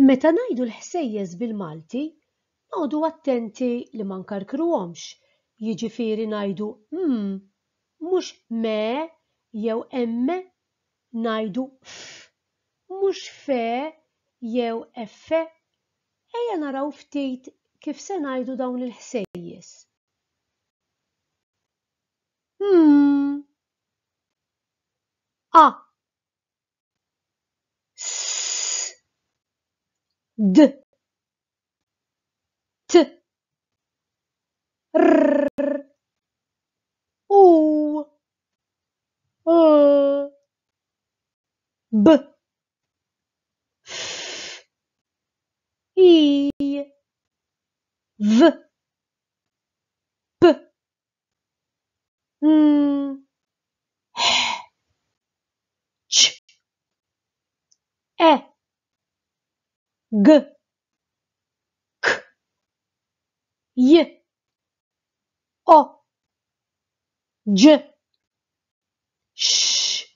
Meta ngħidu l-ħsejjes bil-Malti, noqogħdu attenti li ma nkarkruhomx, jiġifieri ngħidu mhux me jew emme, ngħidu f, mhux fe jew effe. Ejja naraw ftit kif se ngħidu dawn il-ħsejjes. A, s, d, t, r, u, b, f, i, v, p, h, ċ, e, g, k, j, o, ġ, x,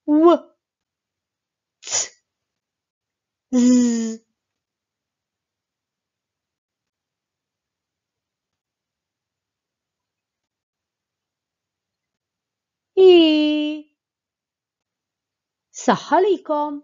w, z, z. I. Saħħa likom!